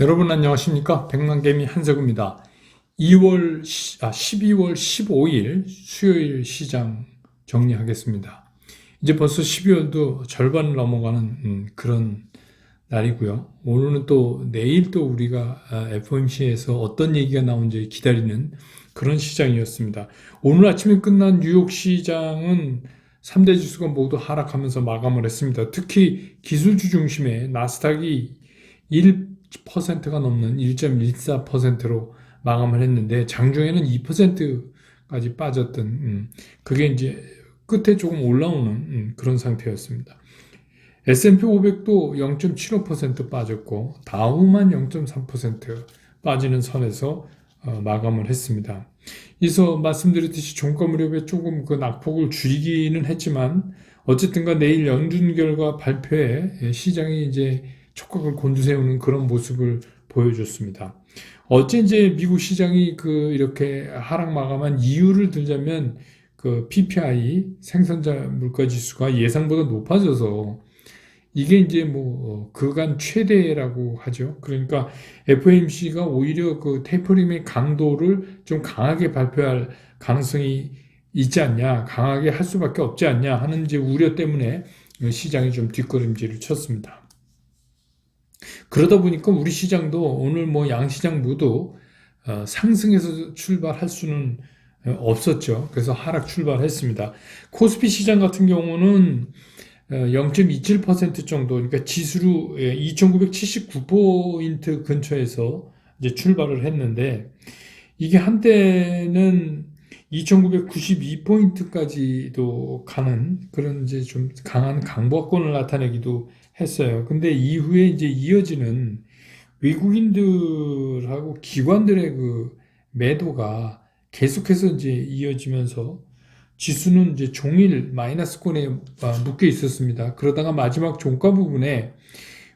여러분 안녕하십니까? 백만개미 한석우입니다. 12월 15일 수요일 시장 정리하겠습니다. 이제 벌써 12월도 절반을 넘어가는 그런 날이고요. 오늘은 또 내일 또 우리가 FOMC에서 어떤 얘기가 나온지 기다리는 그런 시장이었습니다. 오늘 아침에 끝난 뉴욕 시장은 3대 지수가 모두 하락하면서 마감을 했습니다. 특히 기술주 중심의 나스닥이 1%가 넘는 1.14%로 마감을 했는데 장중에는 2%까지 빠졌던 그게 이제 끝에 조금 올라오는 그런 상태였습니다. S&P 500도 0.75% 빠졌고 다우만 0.3% 빠지는 선에서 마감을 했습니다. 이서 말씀드렸듯이 종가 무렵에 조금 그 낙폭을 줄이기는 했지만 어쨌든가 내일 연준 결과 발표에 시장이 이제 촉각을 곤두세우는 그런 모습을 보여줬습니다. 어제 이제 미국 시장이 이렇게 하락 마감한 이유를 들자면 그 PPI 생산자 물가 지수가 예상보다 높아져서 이게 이제 그간 최대라고 하죠. 그러니까 FOMC가 오히려 그 테이퍼링의 강도를 좀 강하게 발표할 가능성이 있지 않냐, 강하게 할 수밖에 없지 않냐 하는 이제 우려 때문에 시장이 좀 뒷걸음질을 쳤습니다. 그러다 보니까 우리 시장도 오늘 양시장 모두 상승해서 출발할 수는 없었죠. 그래서 하락 출발했습니다. 코스피 시장 같은 경우는 0.27% 정도, 그러니까 지수로 2,979포인트 근처에서 이제 출발을 했는데, 이게 한때는 2,992포인트까지도 가는 그런 이제 좀 강한 강보권을 나타내기도 했어요. 근데 이후에 이제 이어지는 외국인들하고 기관들의 그 매도가 계속해서 이제 이어지면서 지수는 이제 종일 마이너스권에 묶여 있었습니다. 그러다가 마지막 종가 부분에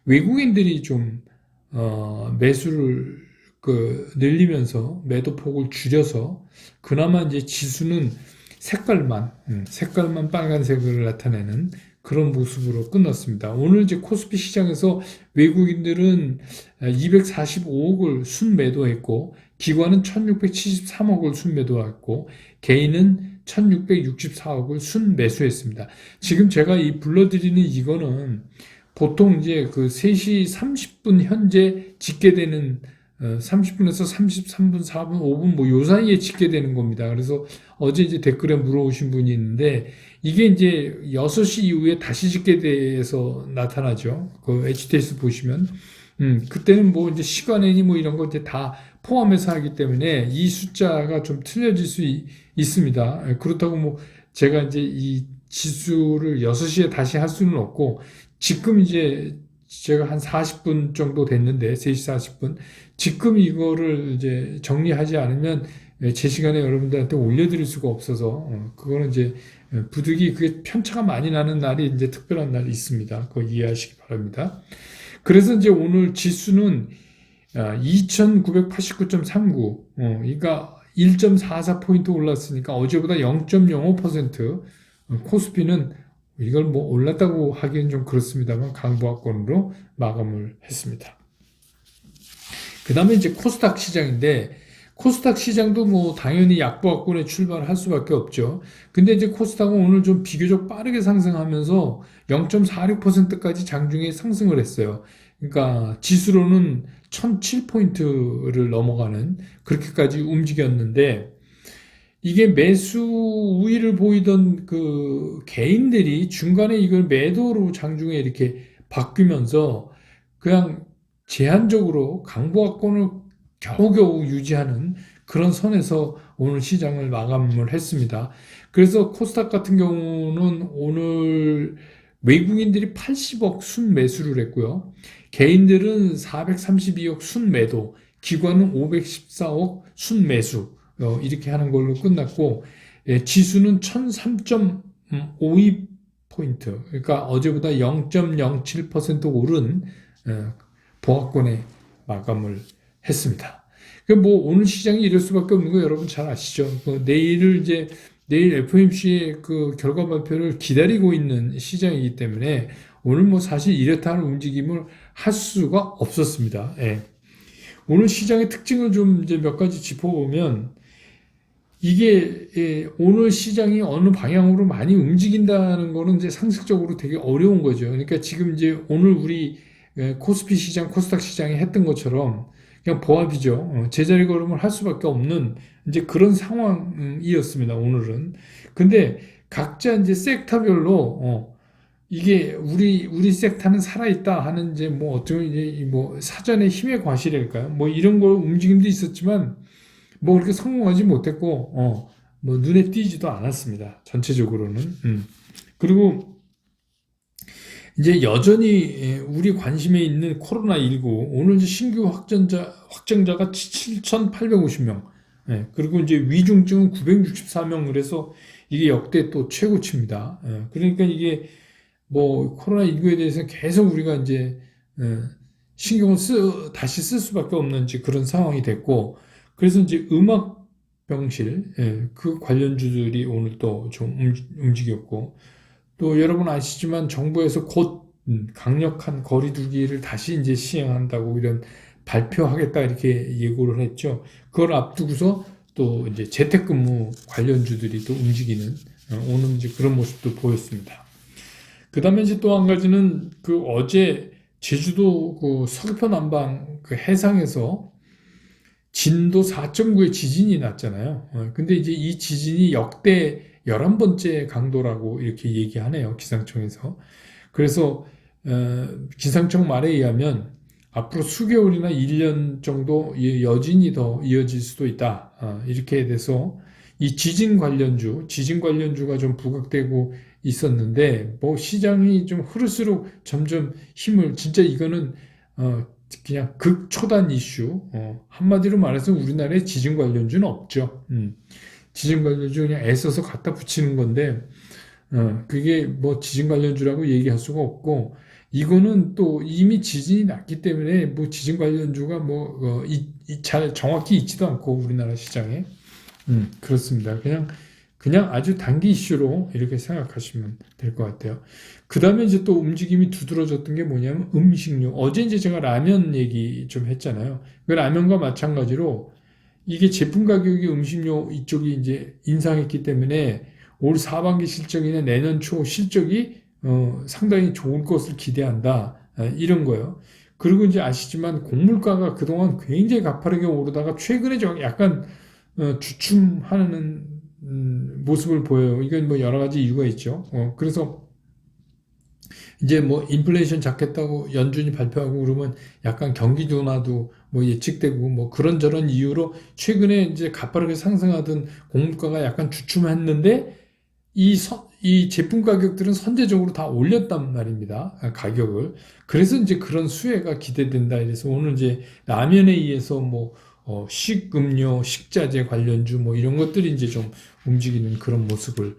외국인들이 좀 매수를 늘리면서 매도폭을 줄여서 그나마 이제 지수는 색깔만 빨간색을 나타내는 그런 모습으로 끝났습니다. 오늘 이제 코스피 시장에서 외국인들은 245억을 순매도했고 기관은 1673억을 순매도했고 개인은 1664억을 순매수했습니다. 지금 제가 불러드리는 이거는 보통 이제 3시 30분 현재 집계되는 30분에서 33분, 4분, 5분 요 사이에 집계되는 겁니다. 그래서 어제 이제 댓글에 물어오신 분이 있는데 이게 이제 6시 이후에 다시 집계돼서 나타나죠. 그 HTS 보시면 그때는 이제 시간이니 이런 거 이제 다 포함해서 하기 때문에 이 숫자가 좀 틀려질 수 있습니다. 그렇다고 제가 이제 이 지수를 6시에 다시 할 수는 없고 지금 이제 제가 한 40분 정도 됐는데 3시 40분 지금 이거를 이제 정리하지 않으면 제 시간에 여러분들한테 올려드릴 수가 없어서 그거는 이제 부득이 그게 편차가 많이 나는 날이 이제 특별한 날이 있습니다. 그거 이해하시기 바랍니다. 그래서 이제 오늘 지수는 2989.39, 그러니까 1.44포인트 올랐으니까 어제보다 0.05%, 코스피는 이걸 올랐다고 하기엔 좀 그렇습니다만 강보합권으로 마감을 했습니다. 그 다음에 이제 코스닥 시장인데, 코스닥 시장도 당연히 약보합권에 출발할 수밖에 없죠. 근데 이제 코스닥은 오늘 좀 비교적 빠르게 상승하면서 0.46%까지 장중에 상승을 했어요. 그러니까 지수로는 1007포인트를 넘어가는 그렇게까지 움직였는데 이게 매수 우위를 보이던 그 개인들이 중간에 이걸 매도로 장중에 이렇게 바뀌면서 그냥 제한적으로 강보합권을 겨우겨우 유지하는 그런 선에서 오늘 시장을 마감을 했습니다. 그래서 코스닥 같은 경우는 오늘 외국인들이 80억 순매수를 했고요. 개인들은 432억 순매도, 기관은 514억 순매수 이렇게 하는 걸로 끝났고 지수는 1003.52포인트 그러니까 어제보다 0.07% 오른 보합권에 마감을 했습니다. 오늘 시장이 이럴 수밖에 없는 거 여러분 잘 아시죠? 내일 FOMC의 그 결과 발표를 기다리고 있는 시장이기 때문에 오늘 사실 이렇다 하는 움직임을 할 수가 없었습니다. 예. 오늘 시장의 특징을 좀 이제 몇 가지 짚어보면 이게 오늘 시장이 어느 방향으로 많이 움직인다는 거는 이제 상식적으로 되게 어려운 거죠. 그러니까 지금 이제 오늘 우리 코스피 시장, 코스닥 시장이 했던 것처럼 그냥 보합이죠. 제자리 걸음을 할 수밖에 없는 이제 그런 상황이었습니다. 오늘은. 근데 각자 이제 섹터별로 이게 우리 섹터는 살아있다 하는 이제 뭐 어쩌면 이제 뭐 사전의 힘의 과실일까요? 뭐 이런 거 움직임도 있었지만 뭐 그렇게 성공하지 못했고 뭐 눈에 띄지도 않았습니다. 전체적으로는. 그리고 이제 여전히 우리 관심에 있는 코로나19 오늘 이제 신규 확정자가 7,850명. 그리고 이제 위중증은 964명 그래서 이게 역대 또 최고치입니다. 그러니까 이게 뭐 코로나19에 대해서 계속 우리가 이제 신경을 다시 쓸 수밖에 없는 이제 그런 상황이 됐고 그래서 이제 음악병실 그 관련주들이 오늘 또 좀 움직였고 또 여러분 아시지만 정부에서 곧 강력한 거리두기를 다시 이제 시행한다고 이런 발표하겠다 이렇게 예고를 했죠. 그걸 앞두고서 또 이제 재택근무 관련주들이 또 움직이는 오늘 이제 그런 모습도 보였습니다. 그 다음에 이제 또 한 가지는 그 어제 제주도 그 서귀포 남방 그 해상에서 진도 4.9의 지진이 났잖아요. 근데 이제 이 지진이 역대 11번째 강도라고 이렇게 얘기하네요. 기상청에서. 그래서 기상청 말에 의하면 앞으로 수개월이나 1년 정도 여진이 더 이어질 수도 있다. 이렇게 돼서 이 지진 관련주가 좀 부각되고 있었는데 뭐 시장이 좀 흐를수록 점점 진짜 이거는 그냥 극초단 이슈. 한마디로 말해서 우리나라에 지진 관련주는 없죠. 지진 관련주 그냥 애써서 갖다 붙이는 건데, 그게 뭐 지진 관련주라고 얘기할 수가 없고, 이거는 또 이미 지진이 났기 때문에 뭐 지진 관련주가 잘 정확히 있지도 않고 우리나라 시장에. 그렇습니다. 그냥 아주 단기 이슈로 이렇게 생각하시면 될 것 같아요. 그 다음에 이제 또 움직임이 두드러졌던 게 뭐냐면 음식료. 어제 이제 제가 라면 얘기 좀 했잖아요. 그 라면과 마찬가지로 이게 제품 가격이 음식료 이쪽이 이제 인상했기 때문에 올 하반기 실적이나 내년 초 실적이 상당히 좋을 것을 기대한다. 이런 거예요. 그리고 이제 아시지만 곡물가가 그동안 굉장히 가파르게 오르다가 최근에 좀 약간 주춤하는 모습을 보여요. 이건 뭐 여러 가지 이유가 있죠. 그래서 이제 뭐 인플레이션 잡겠다고 연준이 발표하고 그러면 약간 경기 둔화도 뭐 예측되고 뭐 그런저런 이유로 최근에 이제 가파르게 상승하던 공물가가 약간 주춤했는데 이 제품 가격들은 선제적으로 다 올렸단 말입니다. 가격을. 그래서 이제 그런 수혜가 기대된다. 그래서 오늘 이제 라면에 의해서 뭐 식음료, 식자재 관련주 뭐 이런 것들이 이제 좀 움직이는 그런 모습을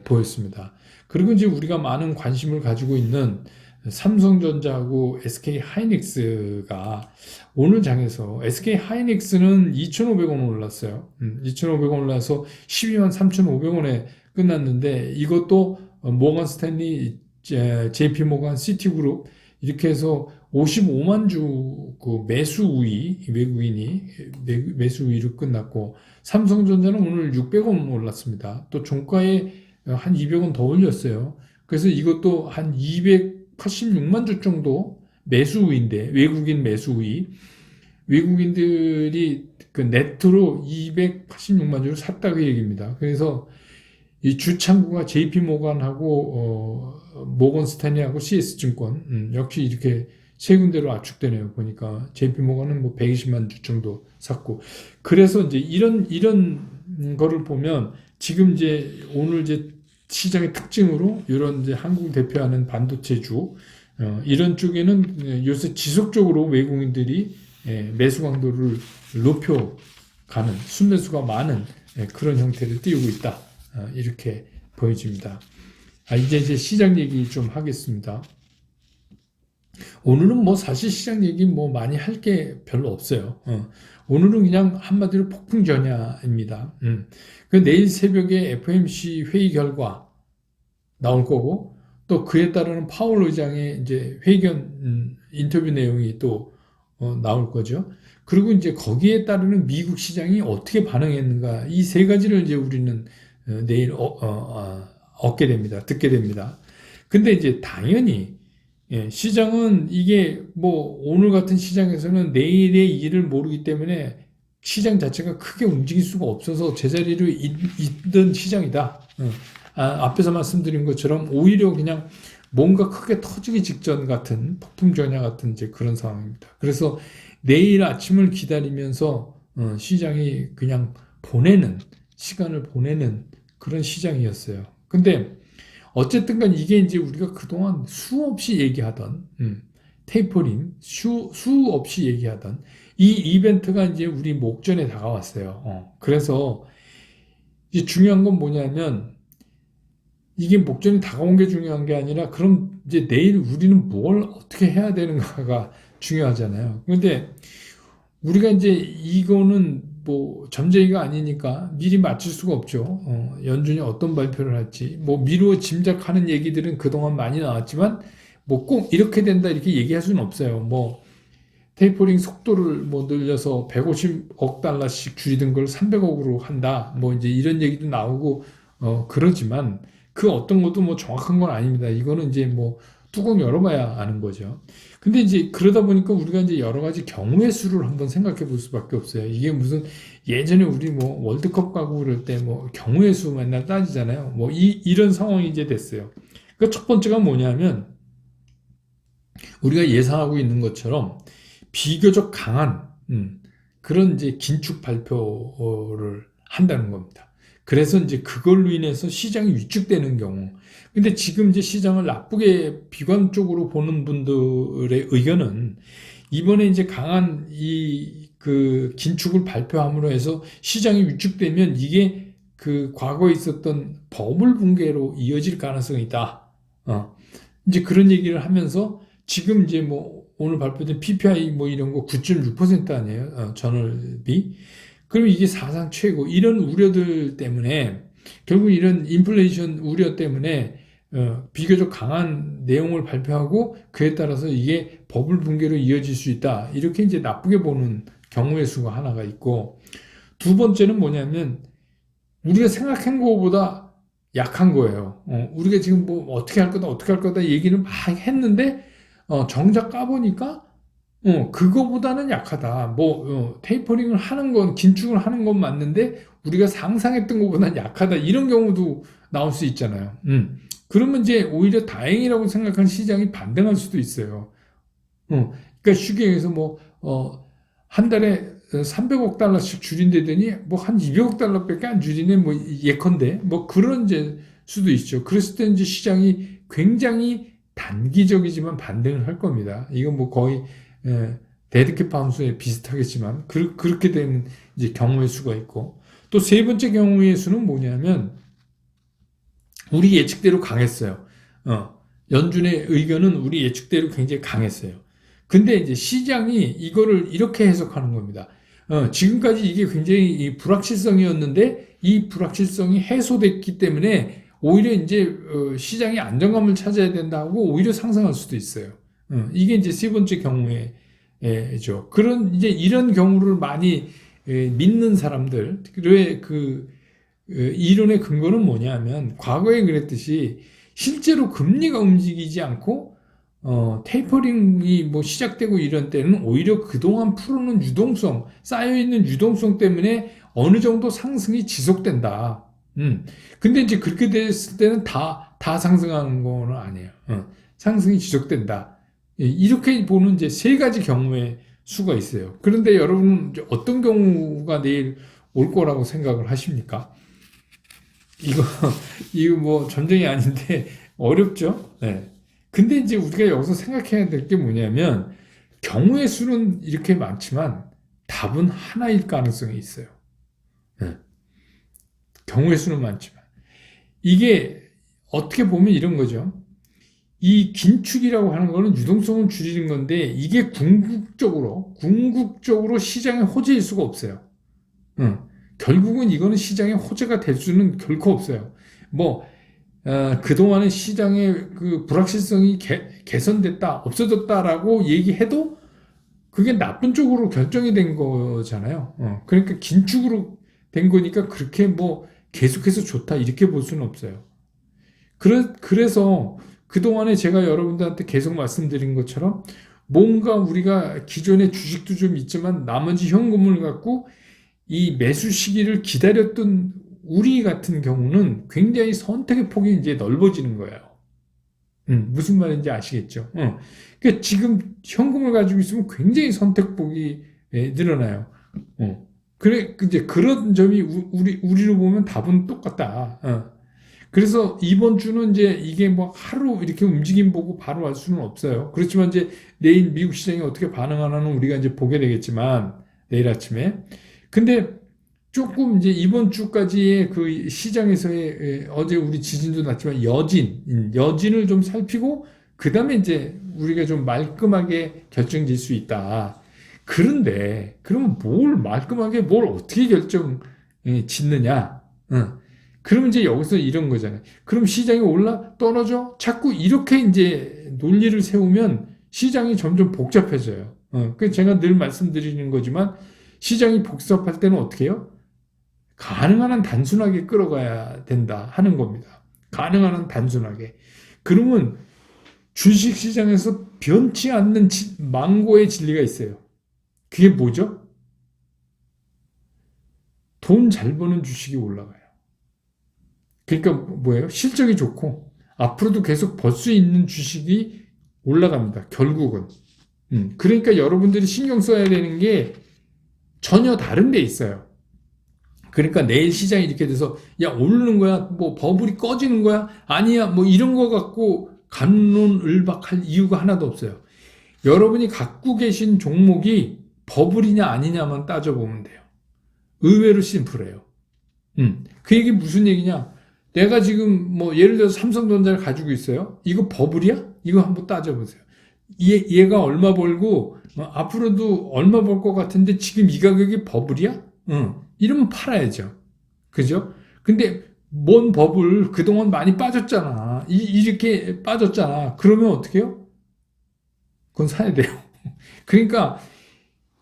보였습니다. 그리고 이제 우리가 많은 관심을 가지고 있는 삼성전자하고 SK 하이닉스가 오늘 장에서 SK 하이닉스는 2,500원 올랐어요. 2,500원 올라서 12만 3,500원에 끝났는데 이것도 모건 스탠리, JP 모건, 시티그룹 이렇게 해서 55만 주 그 매수 우위 외국인이 매수 우위로 끝났고 삼성전자는 오늘 600원 올랐습니다. 또 종가에 한 200원 더 올렸어요. 그래서 이것도 한 286만 주 정도 매수 우위인데 외국인 매수 우위 외국인들이 그 네트로 286만 주를 샀다고 얘기입니다. 그래서 이 주창구가 JP 모건하고 모건 스탠리하고 CS 증권 역시 이렇게 세 군데로 압축되네요. 보니까 JP 모건은 뭐 120만 주 정도 샀고 그래서 이제 이런 거를 보면 지금 이제 오늘 이제 시장의 특징으로 이런 이제 한국 대표하는 반도체주 이런 쪽에는 요새 지속적으로 외국인들이 매수 강도를 높여가는 순매수가 많은 그런 형태를 띄우고 있다. 이렇게 보여집니다. 이제 시장 얘기 좀 하겠습니다. 오늘은 뭐 사실 시장 얘기 뭐 많이 할 게 별로 없어요. 오늘은 그냥 한마디로 폭풍 전야입니다. 그 내일 새벽에 FOMC 회의 결과 나올 거고 또 그에 따르는 파월 의장의 이제 회견 인터뷰 내용이 또 나올 거죠. 그리고 이제 거기에 따르는 미국 시장이 어떻게 반응했는가, 이 세 가지를 이제 우리는 내일 얻게 됩니다. 듣게 됩니다. 근데 이제 당연히 시장은 이게 뭐 오늘 같은 시장에서는 내일의 일을 모르기 때문에 시장 자체가 크게 움직일 수가 없어서 제자리로 있던 시장이다. 앞에서 말씀드린 것처럼 오히려 그냥 뭔가 크게 터지기 직전 같은 폭풍 전야 같은 이제 그런 상황입니다. 그래서 내일 아침을 기다리면서 시장이 그냥 시간을 보내는 그런 시장이었어요. 근데 어쨌든 간 이게 이제 우리가 그동안 수없이 얘기하던 테이퍼링, 수없이 얘기하던 이 이벤트가 이제 우리 목전에 다가왔어요. 그래서 이제 중요한 건 뭐냐면 이게 목전에 다가온 게 중요한 게 아니라 그럼 이제 내일 우리는 뭘 어떻게 해야 되는가가 중요하잖아요. 그런데 우리가 이제 이거는 뭐 점쟁이가 아니니까 미리 맞출 수가 없죠. 연준이 어떤 발표를 할지 뭐 미루어 짐작하는 얘기들은 그동안 많이 나왔지만 뭐 꼭 이렇게 된다 이렇게 얘기할 수는 없어요. 뭐 테이퍼링 속도를 뭐 늘려서 150억 달러씩 줄이던 걸 300억으로 한다. 뭐 이제 이런 얘기도 나오고 그러지만 그 어떤 것도 뭐 정확한 건 아닙니다. 이거는 이제 뭐 뚜껑 열어봐야 아는 거죠. 근데 이제 그러다 보니까 우리가 이제 여러 가지 경우의 수를 한번 생각해 볼 수밖에 없어요. 이게 무슨 예전에 우리 뭐 월드컵 가고 그럴 때 뭐 경우의 수 맨날 따지잖아요. 뭐 이런 상황이 이제 됐어요. 그 첫 번째가 뭐냐면 우리가 예상하고 있는 것처럼 비교적 강한 그런 이제 긴축 발표를 한다는 겁니다. 그래서 이제 그걸로 인해서 시장이 위축되는 경우. 근데 지금 이제 시장을 나쁘게 비관적으로 보는 분들의 의견은 이번에 이제 강한 그 긴축을 발표함으로 해서 시장이 위축되면 이게 그 과거에 있었던 버블 붕괴로 이어질 가능성이 있다. 이제 그런 얘기를 하면서 지금 이제 뭐 오늘 발표된 PPI 뭐 이런 거 9.6% 아니에요? 전월비. 그럼 이게 사상 최고. 이런 우려들 때문에 결국 이런 인플레이션 우려 때문에 비교적 강한 내용을 발표하고 그에 따라서 이게 버블 붕괴로 이어질 수 있다. 이렇게 이제 나쁘게 보는 경우의 수가 하나가 있고, 두 번째는 뭐냐면 우리가 생각한 것보다 약한 거예요. 우리가 지금 뭐 어떻게 할 거다 얘기는 막 했는데 정작 까보니까 그거보다는 약하다. 테이퍼링을 하는 건, 긴축을 하는 건 맞는데, 우리가 상상했던 것보다는 약하다. 이런 경우도 나올 수 있잖아요. 그러면 이제 오히려 다행이라고 생각하는 시장이 반등할 수도 있어요. 그러니까 쉽게 얘기해서 한 달에 300억 달러씩 줄인다더니 한 200억 달러밖에 안 줄이네. 예컨대. 그런 이제 수도 있죠. 그랬을 때 이제 시장이 굉장히 단기적이지만 반등을 할 겁니다. 이건 거의 데드캣 함수에 비슷하겠지만 그렇게 되는 이제 경우의 수가 있고, 또 세 번째 경우의 수는 뭐냐면 우리 예측대로 강했어요. 연준의 의견은 우리 예측대로 굉장히 강했어요. 근데 이제 시장이 이거를 이렇게 해석하는 겁니다. 지금까지 이게 굉장히 불확실성이었는데 이 불확실성이 해소됐기 때문에 오히려 이제 시장이 안정감을 찾아야 된다고 오히려 상승할 수도 있어요. 이게 이제 세 번째 경우에죠. 이런 경우를 많이 믿는 사람들의 그 이론의 근거는 뭐냐면 과거에 그랬듯이 실제로 금리가 움직이지 않고 테이퍼링이 시작되고 이런 때는 오히려 그동안 풀어놓은 유동성, 쌓여있는 유동성 때문에 어느 정도 상승이 지속된다. 근데 이제 그렇게 됐을 때는 다 상승하는 거는 아니에요. 상승이 지속된다. 이렇게 보는 이제 세 가지 경우의 수가 있어요. 그런데 여러분은 어떤 경우가 내일 올 거라고 생각을 하십니까? 이거 전쟁이 아닌데 어렵죠? 네. 근데 이제 우리가 여기서 생각해야 될 게 뭐냐면 경우의 수는 이렇게 많지만 답은 하나일 가능성이 있어요. 네. 경우의 수는 많지만 이게 어떻게 보면 이런 거죠. 이 긴축이라고 하는 거는 유동성을 줄이는 건데 이게 궁극적으로 시장의 호재일 수가 없어요. 결국은 이거는 시장의 호재가 될 수는 결코 없어요. 그동안의 시장의 그 불확실성이 개선됐다, 없어졌다라고 얘기해도 그게 나쁜 쪽으로 결정이 된 거잖아요. 그러니까 긴축으로 된 거니까 그렇게 뭐 계속해서 좋다 이렇게 볼 수는 없어요. 그래서 그동안에 제가 여러분들한테 계속 말씀드린 것처럼 뭔가 우리가 기존의 주식도 좀 있지만 나머지 현금을 갖고 이 매수 시기를 기다렸던 우리 같은 경우는 굉장히 선택의 폭이 이제 넓어지는 거예요. 무슨 말인지 아시겠죠? 그러니까 지금 현금을 가지고 있으면 굉장히 선택폭이 늘어나요. 그래, 이제 그런 점이 우리로 보면 답은 똑같다. 그래서 이번 주는 이제 이게 뭐 하루 이렇게 움직임 보고 바로 할 수는 없어요. 그렇지만 이제 내일 미국 시장이 어떻게 반응하나는 우리가 이제 보게 되겠지만 내일 아침에. 근데 조금 이제 이번 주까지의 그 시장에서의 어제 우리 지진도 났지만 여진을 좀 살피고 그 다음에 이제 우리가 좀 말끔하게 결정질 수 있다. 그런데 그러면 말끔하게 뭘 어떻게 결정 짓느냐? 그러면 이제 여기서 이런 거잖아요. 그럼 시장이 떨어져? 자꾸 이렇게 이제 논리를 세우면 시장이 점점 복잡해져요. 그 제가 늘 말씀드리는 거지만 시장이 복잡할 때는 어떻게 해요? 가능한 한 단순하게 끌어가야 된다 하는 겁니다. 가능한 한 단순하게. 그러면 주식시장에서 변치 않는 망고의 진리가 있어요. 그게 뭐죠? 돈 잘 버는 주식이 올라가요. 그러니까 뭐예요? 실적이 좋고 앞으로도 계속 벌 수 있는 주식이 올라갑니다. 결국은. 그러니까 여러분들이 신경 써야 되는 게 전혀 다른 데 있어요. 그러니까 내일 시장이 이렇게 돼서 야 오르는 거야 뭐 버블이 꺼지는 거야 아니야 뭐 이런 거 갖고 갑론을박할 이유가 하나도 없어요. 여러분이 갖고 계신 종목이 버블이냐 아니냐만 따져보면 돼요. 의외로 심플해요. 그 얘기 무슨 얘기냐? 내가 지금 뭐 예를 들어서 삼성전자를 가지고 있어요. 이거 버블이야? 이거 한번 따져보세요. 얘가 얼마 벌고 앞으로도 얼마 벌 것 같은데 지금 이 가격이 버블이야? 이러면 팔아야죠. 그죠? 근데 뭔 버블 그동안 많이 빠졌잖아. 이렇게 빠졌잖아. 그러면 어떻게 해요? 그건 사야 돼요. 그러니까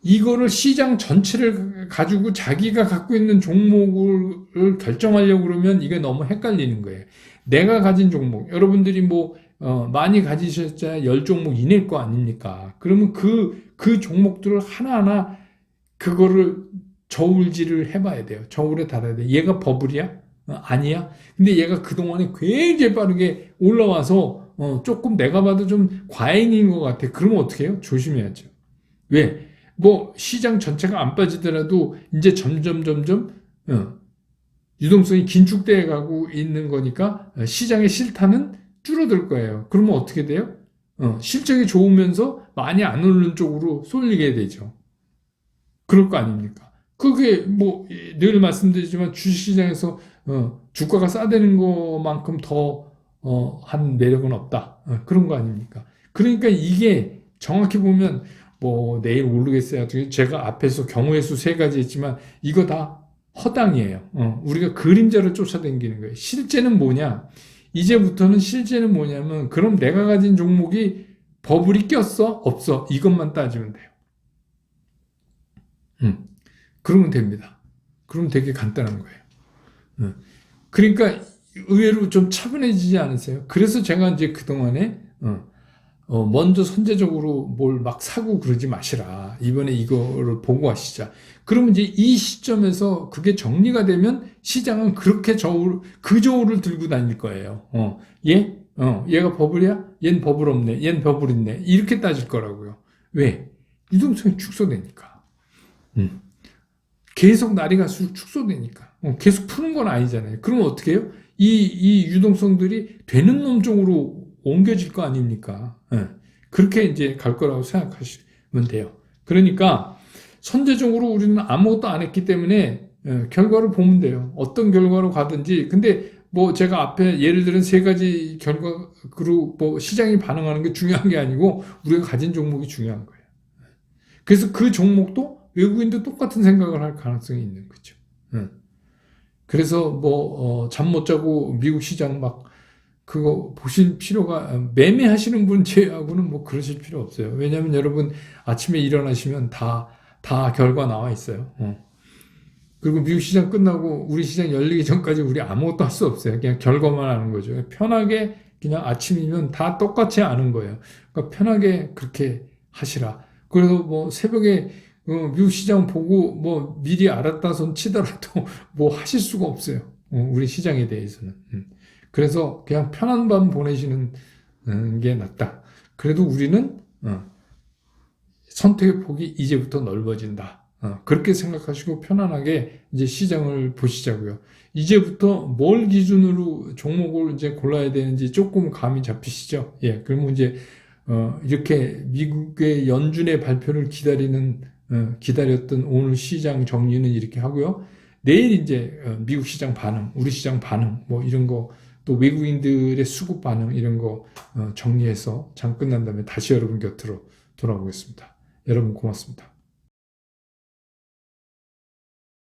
이거를 시장 전체를 가지고 자기가 갖고 있는 종목을 결정하려고 그러면 이게 너무 헷갈리는 거예요. 내가 가진 종목, 여러분들이 뭐 많이 가지셨자 10종목 이내일 거 아닙니까? 그러면 그 종목들을 하나하나 그거를 저울질을 해봐야 돼요. 저울에 달아야 돼. 얘가 버블이야? 아니야? 근데 얘가 그동안에 굉장히 빠르게 올라와서 조금 내가 봐도 좀 과잉인 것 같아. 그러면 어떻게 해요? 조심해야죠. 왜? 뭐 시장 전체가 안 빠지더라도 이제 점점 유동성이 긴축돼 가고 있는 거니까 시장의 실타는 줄어들 거예요. 그러면 어떻게 돼요? 실적이 좋으면서 많이 안 오르는 쪽으로 쏠리게 되죠. 그럴 거 아닙니까? 그게 뭐 늘 말씀드리지만 주식시장에서 주가가 싸대는 것만큼 더 한 매력은 없다. 그런 거 아닙니까? 그러니까 이게 정확히 보면 뭐 내일 모르겠어요. 제가 앞에서 경우의 수 3가지 했지만 이거 다 허당이에요. 우리가 그림자를 쫓아다니는 거예요. 실제는 뭐냐? 이제부터는 실제는 뭐냐면 그럼 내가 가진 종목이 버블이 꼈어? 없어? 이것만 따지면 돼요. 그러면 됩니다. 그럼 되게 간단한 거예요. 그러니까 의외로 좀 차분해지지 않으세요? 그래서 제가 이제 그동안에 먼저 선제적으로 뭘 막 사고 그러지 마시라. 이번에 이거를 보고 하시자. 그러면 이제 이 시점에서 그게 정리가 되면 시장은 그렇게 그 저울을 들고 다닐 거예요. 얘가 버블이야? 얜 버블 없네. 얜 버블 있네. 이렇게 따질 거라고요. 왜? 유동성이 축소되니까. 계속 날이 갈수록 축소되니까. 계속 푸는 건 아니잖아요. 그러면 어떻게 해요? 이 유동성들이 되는 놈 쪽으로 옮겨질 거 아닙니까? 그렇게 이제 갈 거라고 생각하시면 돼요. 그러니까 선제적으로 우리는 아무것도 안 했기 때문에 결과를 보면 돼요. 어떤 결과로 가든지. 근데 뭐 제가 앞에 예를 들은 3가지 결과로 뭐 시장이 반응하는 게 중요한 게 아니고 우리가 가진 종목이 중요한 거예요. 그래서 그 종목도 외국인도 똑같은 생각을 할 가능성이 있는 거죠. 그래서 뭐 잠 못 자고 미국 시장 막 그거 보실 필요가, 매매하시는 분 제외하고는 뭐 그러실 필요 없어요. 왜냐하면 여러분 아침에 일어나시면 다 결과 나와 있어요. 그리고 미국 시장 끝나고 우리 시장 열리기 전까지 우리 아무것도 할 수 없어요. 그냥 결과만 아는 거죠. 편하게 그냥 아침이면 다 똑같이 아는 거예요. 그러니까 편하게 그렇게 하시라. 그래서 뭐 새벽에 미국 시장 보고 뭐 미리 알았다 손 치더라도 뭐 하실 수가 없어요. 우리 시장에 대해서는. 그래서 그냥 편한 밤 보내시는 게 낫다. 그래도 우리는 선택의 폭이 이제부터 넓어진다. 그렇게 생각하시고 편안하게 이제 시장을 보시자고요. 이제부터 뭘 기준으로 종목을 이제 골라야 되는지 조금 감이 잡히시죠? 예, 그러면 이제 이렇게 미국의 연준의 발표를 기다렸던 오늘 시장 정리는 이렇게 하고요. 내일 이제 미국 시장 반응, 우리 시장 반응, 뭐 이런 거, 또 외국인들의 수급 반응 이런 거 정리해서 장 끝난 다음에 다시 여러분 곁으로 돌아오겠습니다. 여러분 고맙습니다.